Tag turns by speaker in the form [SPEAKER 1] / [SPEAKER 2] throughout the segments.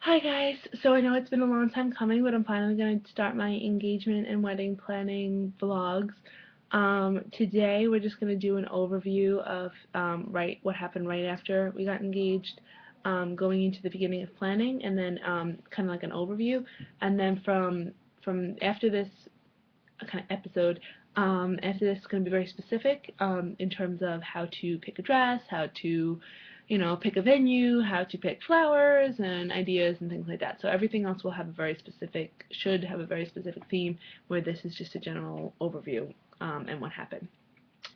[SPEAKER 1] Hi guys, so I know it's been a long time coming, but I'm finally going to start my engagement and wedding planning vlogs. Today we're just going to do an overview of what happened right after we got engaged, going into the beginning of planning, and then kind of like an overview, and then from after this kind of episode, after this is going to be very specific in terms of how to pick a dress, how to pick a venue, how to pick flowers and ideas and things like that. So everything else will have a very specific, should have a very specific theme, where this is just a general overview and what happened.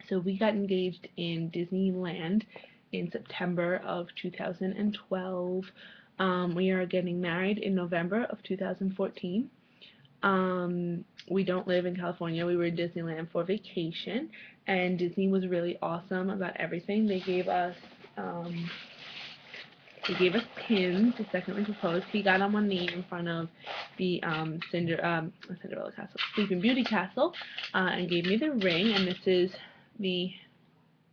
[SPEAKER 1] So we got engaged in Disneyland in September of 2012. We are getting married in November of 2014. We don't live in California. We were in Disneyland for vacation, and Disney was really awesome about everything. Um, they gave us pins the second we proposed. He got on one knee in front of the Cinderella Castle, Sleeping Beauty Castle, and gave me the ring. And this is the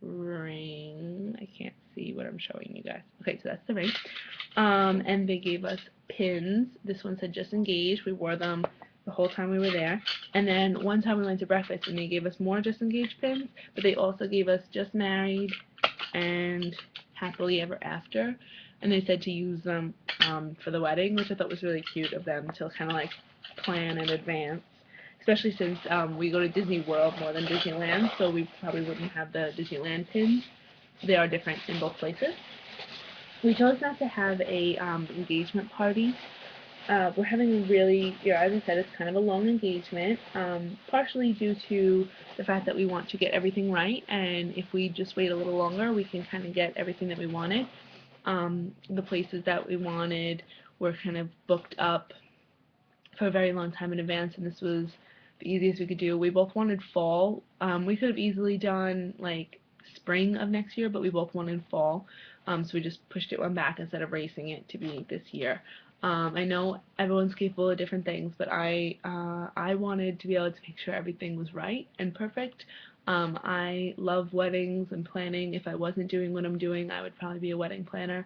[SPEAKER 1] ring. I can't see what I'm showing you guys. Okay, so that's the ring. And they gave us pins. This one said just engaged. We wore them the whole time we were there. And then one time we went to breakfast and they gave us more just engaged pins, but they also gave us just married and happily ever after. And they said to use them for the wedding, which I thought was really cute of them to kind of like plan in advance. Especially since we go to Disney World more than Disneyland, so we probably wouldn't have the Disneyland pins. They are different in both places. We chose not to have a engagement party. We're having a really, as I said, it's kind of a long engagement, partially due to the fact that we want to get everything right, and if we just wait a little longer, we can kind of get everything that we wanted. The places that we wanted were kind of booked up for a very long time in advance, and this was the easiest we could do. We both wanted fall. We could have easily done like spring of next year, but we both wanted fall, so we just pushed it one back instead of racing it to be this year. I know everyone's capable of different things, but I wanted to be able to make sure everything was right and perfect. I love weddings and planning. If I wasn't doing what I'm doing, I would probably be a wedding planner.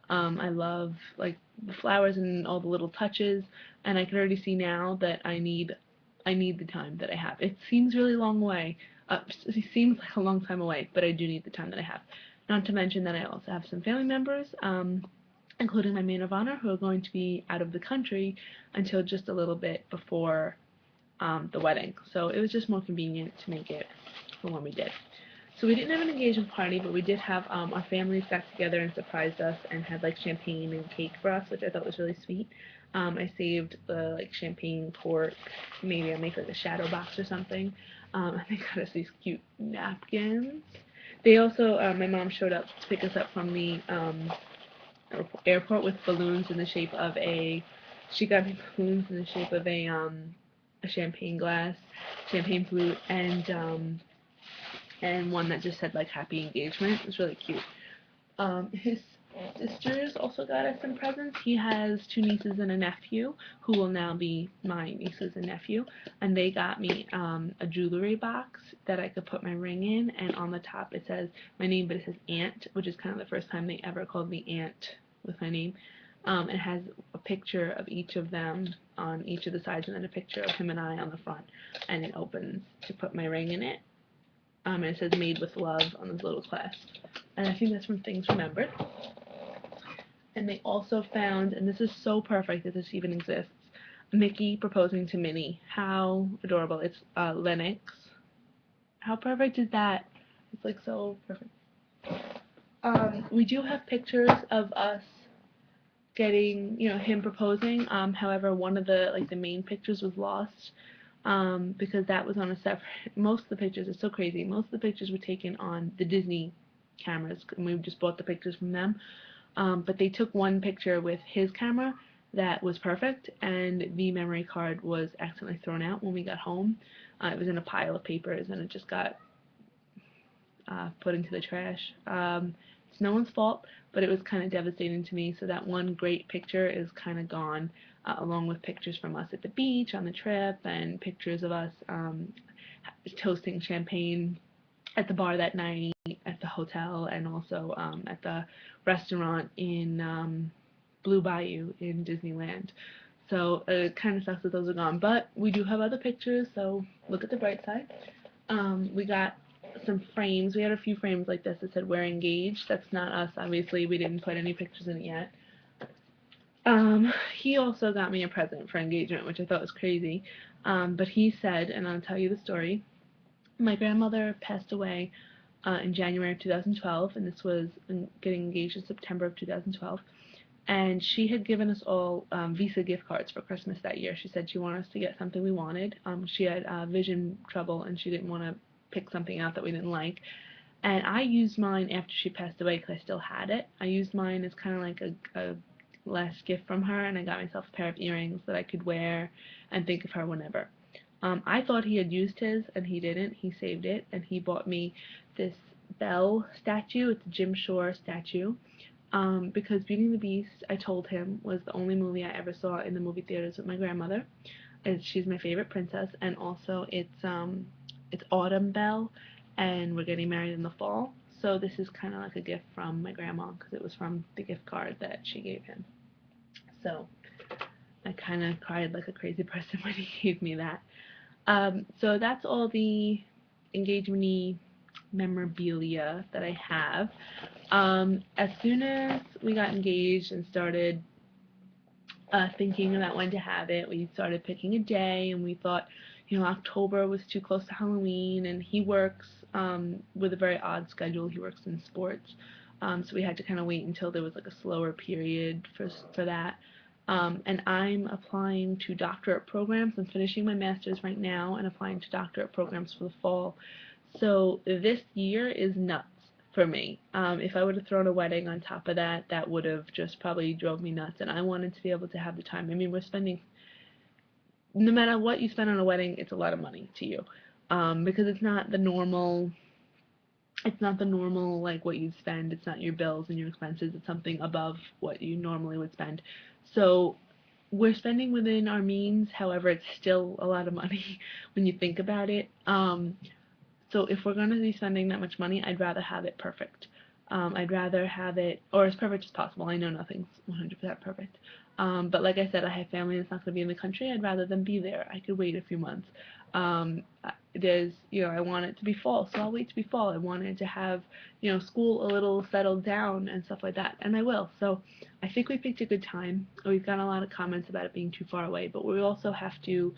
[SPEAKER 1] I love like the flowers and all the little touches, and I can already see now that I need the time that I have. It seems really long away. It seems like a long time away, but I do need the time that I have. Not to mention that I also have some family members, including my maid of honor, who are going to be out of the country until just a little bit before the wedding. So it was just more convenient to make it for when we did. So we didn't have an engagement party, but we did have our families got together and surprised us and had like champagne and cake for us, which I thought was really sweet. I saved the like champagne cork. Maybe I'll make like a shadow box or something. And they got us these cute napkins. They also, my mom showed up to pick us up from the airport with balloons in the shape of a. She got me balloons in the shape of a champagne glass, champagne flute, and one that just said like happy engagement. It was really cute. His sisters also got us some presents. He has two nieces and a nephew who will now be my nieces and nephew, and they got me a jewelry box that I could put my ring in, and on the top it says my name, but it says Aunt, which is kind of the first time they ever called me Aunt with my name. It has a picture of each of them on each of the sides, and then a picture of him and I on the front, and it opens to put my ring in it. And it says made with love on this little clasp. And I think that's from Things Remembered. And they also found, and this is so perfect that this even exists, Mickey proposing to Minnie. How adorable. It's Lennox. How perfect is that? It's like so perfect. We do have pictures of us getting, him proposing. However, one of the main pictures was lost. Because that was on a separate. Most of the pictures, it's so crazy. Most of the pictures were taken on the Disney cameras, and we just bought the pictures from them. But they took one picture with his camera that was perfect, and the memory card was accidentally thrown out when we got home. It was in a pile of papers, and it just got put into the trash. It's no one's fault, but it was kind of devastating to me. So that one great picture is kind of gone, along with pictures from us at the beach on the trip and pictures of us toasting champagne at the bar that night, at the hotel, and also at the restaurant in Blue Bayou in Disneyland. So it kind of sucks that those are gone. But we do have other pictures, so look at the bright side. We got some frames. We had a few frames like this that said we're engaged. That's not us, obviously. We didn't put any pictures in it yet. He also got me a present for engagement, which I thought was crazy. But he said, and I'll tell you the story, my grandmother passed away in January of 2012, and this was getting engaged in September of 2012. And she had given us all Visa gift cards for Christmas that year. She said she wanted us to get something we wanted. She had vision trouble, and she didn't want to pick something out that we didn't like. And I used mine after she passed away because I still had it. I used mine as kind of like a last gift from her, and I got myself a pair of earrings that I could wear and think of her whenever. I thought he had used his, and he didn't. He saved it, and he bought me this Belle statue. It's a Jim Shore statue. Because Beauty and the Beast, I told him, was the only movie I ever saw in the movie theaters with my grandmother. She's my favorite princess, and also it's Autumn Belle, and we're getting married in the fall. So this is kind of like a gift from my grandma because it was from the gift card that she gave him. So I kind of cried like a crazy person when he gave me that. So that's all the engagement-y memorabilia that I have. As soon as we got engaged and started thinking about when to have it, we started picking a day, and we thought, October was too close to Halloween, and he works with a very odd schedule. He works in sports, so we had to kind of wait until there was like a slower period for that. And I'm applying to doctorate programs. I'm finishing my master's right now and applying to doctorate programs for the fall. So this year is nuts for me. If I would have thrown a wedding on top of that, that would have just probably drove me nuts. And I wanted to be able to have the time. I mean, we're spending, no matter what you spend on a wedding, it's a lot of money to you. Because it's not the normal like what you'd spend. It's not your bills and your expenses. It's something above what you normally would spend. So we're spending within our means. However, it's still a lot of money when you think about it. So if we're going to be spending that much money, I'd rather have it perfect. I'd rather have it, or as perfect as possible. I know nothing's 100% perfect. But like I said, I have family that's not going to be in the country. I'd rather them be there. I could wait a few months. I want it to be fall, so I'll wait to be fall. I wanted to have, school a little settled down and stuff like that, and I will. So I think we picked a good time. We've got a lot of comments about it being too far away, but we also have to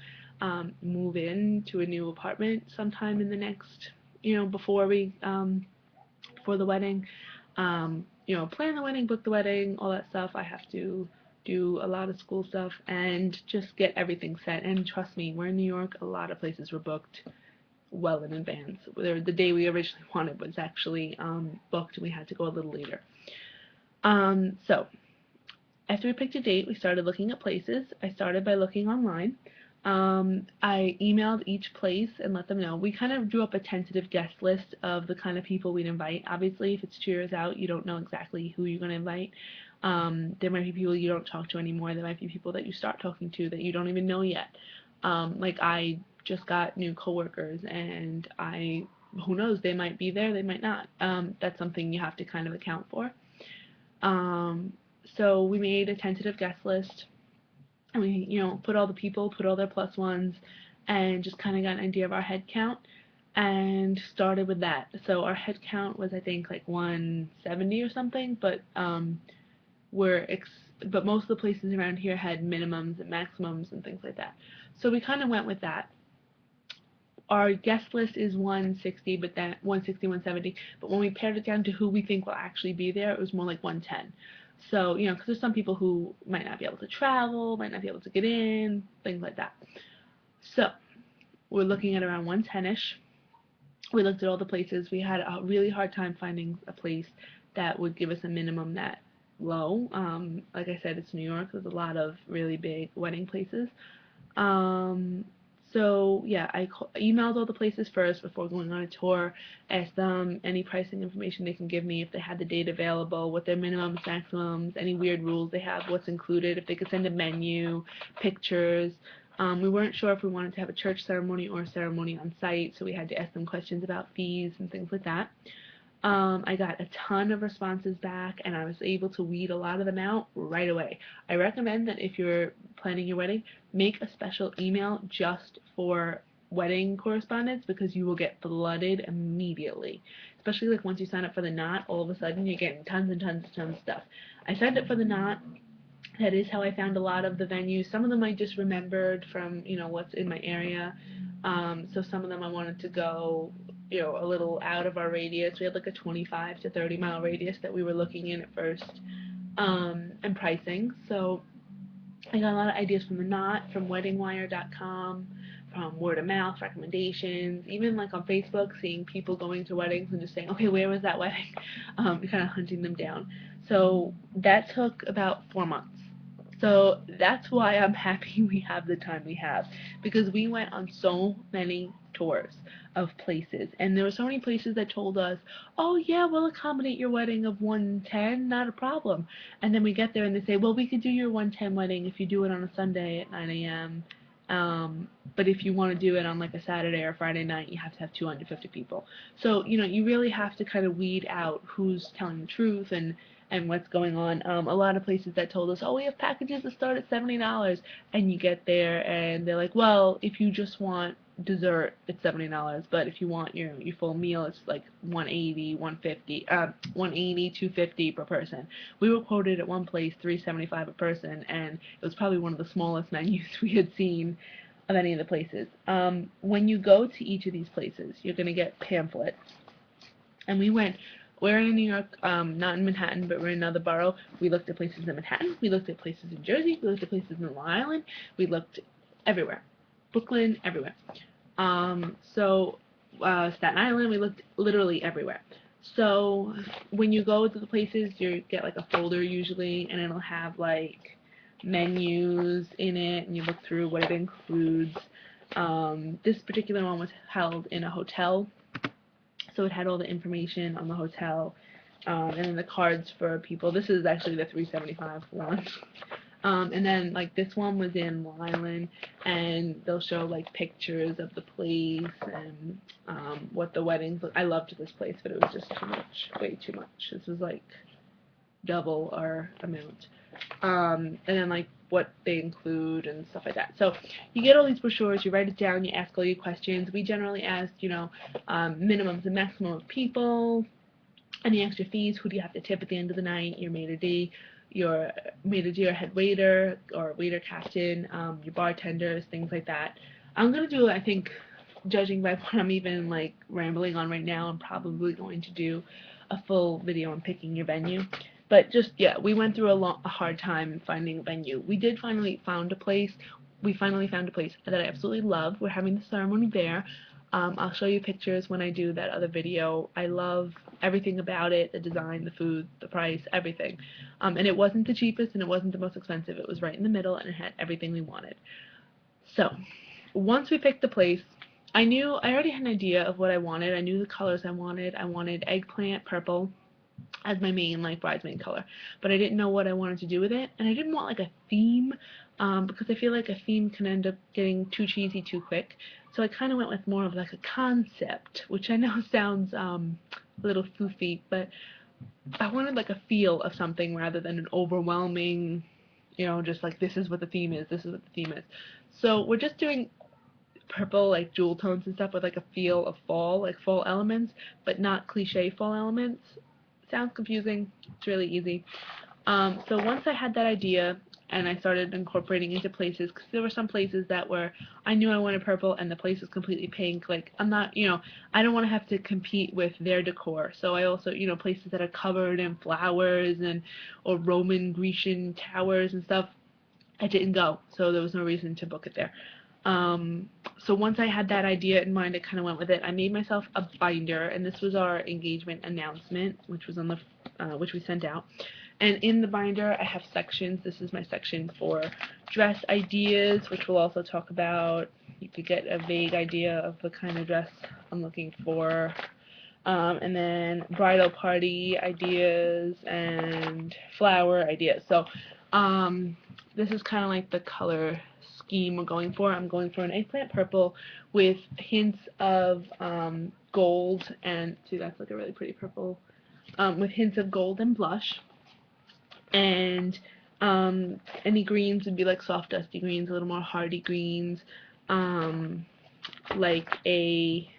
[SPEAKER 1] move in to a new apartment sometime in the next, before the wedding. Plan the wedding, book the wedding, all that stuff. I have to do a lot of school stuff and just get everything set. And trust me, we're in New York. A lot of places were booked well in advance. The day we originally wanted was actually booked, and we had to go a little later. So after we picked a date, we started looking at places. I started by looking online. I emailed each place and let them know. We kind of drew up a tentative guest list of the kind of people we'd invite. Obviously, if it's 2 years out, you don't know exactly who you're going to invite. There might be people you don't talk to anymore. There might be people that you start talking to that you don't even know yet. Like I just got new coworkers, and who knows, they might be there, they might not. That's something you have to kind of account for. So we made a tentative guest list. And we, put all the people, put all their plus ones, and just kind of got an idea of our head count and started with that. So our head count was, I think, like 170 or something, but but most of the places around here had minimums and maximums and things like that. So we kind of went with that. Our guest list is 160, 170, but when we pared it down to who we think will actually be there, it was more like 110. So, because there's some people who might not be able to travel, might not be able to get in, things like that. So, we're looking at around 110-ish. We looked at all the places. We had a really hard time finding a place that would give us a minimum that low. Like I said, it's New York. There's a lot of really big wedding places. So yeah, I emailed all the places first before going on a tour, asked them any pricing information they can give me, if they had the date available, what their minimums, maximums, any weird rules they have, what's included, if they could send a menu, pictures. We weren't sure if we wanted to have a church ceremony or a ceremony on site, so we had to ask them questions about fees and things like that. I got a ton of responses back, and I was able to weed a lot of them out right away. I recommend that if you're planning your wedding, make a special email just for wedding correspondence, because you will get flooded immediately. Especially like once you sign up for the knot, all of a sudden you're getting tons and tons and tons of stuff. I signed up for the knot. That is how I found a lot of the venues. Some of them I just remembered from, what's in my area. So some of them I wanted to go, a little out of our radius. We had like a 25 to 30 mile radius that we were looking in at first, and pricing. So I got a lot of ideas from the Knot, from WeddingWire.com, from word of mouth recommendations, even like on Facebook, seeing people going to weddings and just saying, okay, where was that wedding? Kind of hunting them down. So that took about 4 months. So that's why I'm happy we have the time we have, because we went on so many tours of places, and there were so many places that told us, oh yeah, we'll accommodate your wedding of 110, not a problem. And then we get there and they say, well, we could do your 110 wedding if you do it on a Sunday at 9 a.m. But if you want to do it on like a Saturday or Friday night, you have to have 250 people. So, you really have to kind of weed out who's telling the truth and what's going on. A lot of places that told us, oh, we have packages that start at $70, and you get there and they're like, well, if you just want dessert, it's $70, but if you want your full meal, it's like 180, 150, 180, 250 per person. We were quoted at one place $375 a person, and it was probably one of the smallest menus we had seen of any of the places. When you go to each of these places, you're going to get pamphlets, and we're in New York, not in Manhattan, but we're in another borough. We looked at places in Manhattan, we looked at places in Jersey, we looked at places in Long Island, we looked everywhere. Brooklyn, everywhere. Staten Island, we looked literally everywhere. So when you go to the places, you get like a folder usually, and it'll have like menus in it, and you look through what it includes. This particular one was held in a hotel, so it had all the information on the hotel, and then the cards for people. This is actually the 375 one. And then like this one was in Long Island, and they'll show like pictures of the place and what the weddings look. I loved this place, but it was just too much, way too much. This was like double our amount. And then like what they include and stuff like that. So you get all these brochures, you write it down, you ask all your questions. We generally ask, minimums and maximum of people, any extra fees, who do you have to tip at the end of the night, your maitre d', your head waiter or waiter captain, your bartenders, things like that. I'm going to do, I think, judging by what I'm even like rambling on right now, I'm probably going to do a full video on picking your venue. But just, yeah, we went through a hard time finding a venue. We did finally found a place. We finally found a place that I absolutely love. We're having the ceremony there. I'll show you pictures when I do that other video. I love everything about it, the design, the food, the price, everything. And it wasn't the cheapest and it wasn't the most expensive. It was right in the middle, and it had everything we wanted. So once we picked the place, I already had an idea of what I wanted. I knew the colors I wanted. I wanted eggplant purple as my main like bridesmaid color, but I didn't know what I wanted to do with it, and I didn't want like a theme, because I feel like a theme can end up getting too cheesy too quick. So I kind of went with more of like a concept, which I know sounds a little foofy, but I wanted like a feel of something rather than an overwhelming, just like this is what the theme is, this is what the theme is. So we're just doing purple like jewel tones and stuff with like a feel of fall, like fall elements, but not cliche fall elements. Sounds confusing. It's really easy. So once I had that idea and I started incorporating into places, because there were some places that I knew I wanted purple and the place was completely pink. Like, I'm not, I don't want to have to compete with their decor. So I also, places that are covered in flowers or Roman Grecian towers and stuff, I didn't go. So there was no reason to book it there. So once I had that idea in mind, I kind of went with it. I made myself a binder, and this was our engagement announcement, which was on which we sent out. And in the binder, I have sections. This is my section for dress ideas, which we'll also talk about. You could get a vague idea of the kind of dress I'm looking for. And then bridal party ideas and flower ideas. So this is kind of like the color scheme we're going for. I'm going for an eggplant purple with hints of gold, and see, that's like a really pretty purple, with hints of gold and blush. And any greens would be like soft dusty greens, a little more hardy greens, like a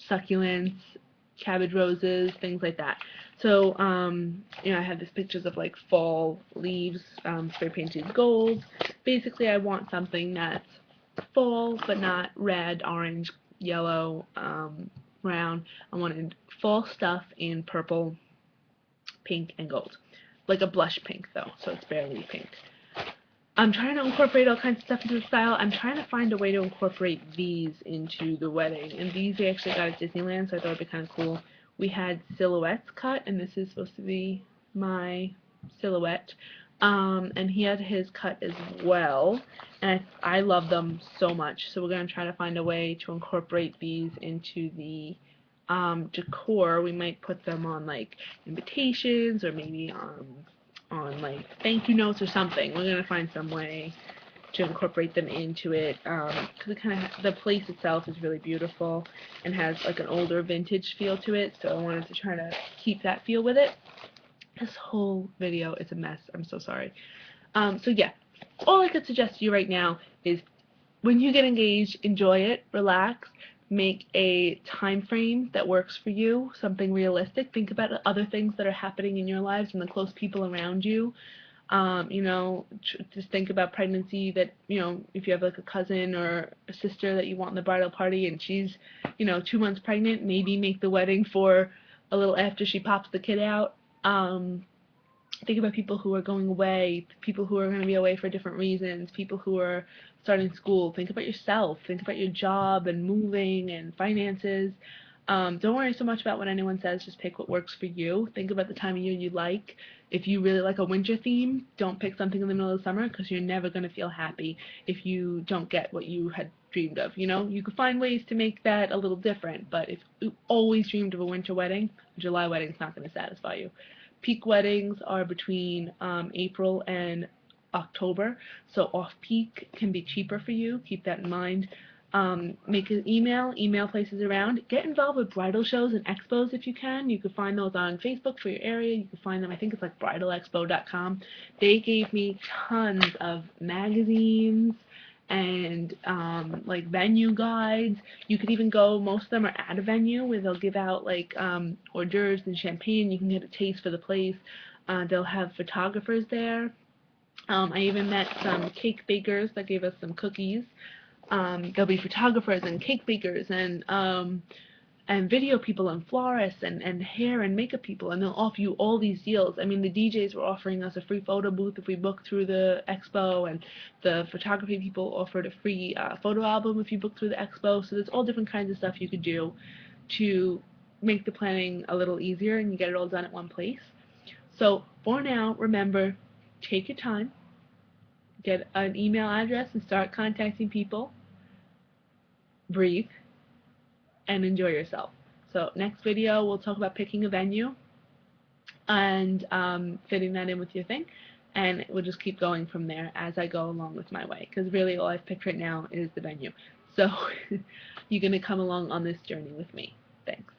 [SPEAKER 1] succulents, cabbage roses, things like that. So, you know, I have these pictures of like fall leaves, spray painted gold. Basically, I want something that's fall, but not red, orange, yellow, brown. I wanted fall stuff in purple, pink, and gold. Like a blush pink, though, so it's barely pink. I'm trying to incorporate all kinds of stuff into the style. I'm trying to find a way to incorporate these into the wedding. And these we actually got at Disneyland, so I thought it'd be kind of cool. We had silhouettes cut, and this is supposed to be my silhouette. And he had his cut as well. And I love them so much. So we're going to try to find a way to incorporate these into the decor. We might put them on like invitations, or maybe on like thank you notes or something. We're gonna find some way to incorporate them into it, because it kind of, the place itself is really beautiful and has like an older vintage feel to it, so I wanted to try to keep that feel with it. This whole video is a mess, I'm so sorry. So yeah, all I could suggest to you right now is when you get engaged, enjoy it, relax, make a time frame that works for you, something realistic. Think about other things that are happening in your lives and the close people around you. You know, just think about pregnancy, that, you know, if you have like a cousin or a sister that you want in the bridal party and she's, you know, 2 months pregnant, maybe make the wedding for a little after she pops the kid out. Think about people who are going away, people who are going to be away for different reasons, people who are starting school. Think about yourself. Think about your job and moving and finances. Don't worry so much about what anyone says. Just pick what works for you. Think about the time of year you like. If you really like a winter theme, don't pick something in the middle of summer, because you're never going to feel happy if you don't get what you had dreamed of. You know, you could find ways to make that a little different, but if you always dreamed of a winter wedding, a July wedding's not going to satisfy you. Peak weddings are between April and October, so off-peak can be cheaper for you. Keep that in mind. Make an email places around. Get involved with bridal shows and expos if you can. You can find those on Facebook for your area. You can find them, I think it's like bridalexpo.com. They gave me tons of magazines and like venue guides. You could even go, most of them are at a venue where they'll give out like hors d'oeuvres and champagne. You can get a taste for the place. They'll have photographers there. I even met some cake bakers that gave us some cookies. There'll be photographers and cake bakers and video people and florists and hair and makeup people, and they'll offer you all these deals. I mean, the DJs were offering us a free photo booth if we booked through the expo, and the photography people offered a free photo album if you booked through the expo. So there's all different kinds of stuff you could do to make the planning a little easier, and you get it all done at one place. So for now, remember, take your time, get an email address and start contacting people, breathe, and enjoy yourself. So next video, we'll talk about picking a venue and fitting that in with your thing, and we'll just keep going from there as I go along with my way, because really all I've picked right now is the venue. So you're going to come along on this journey with me. Thanks.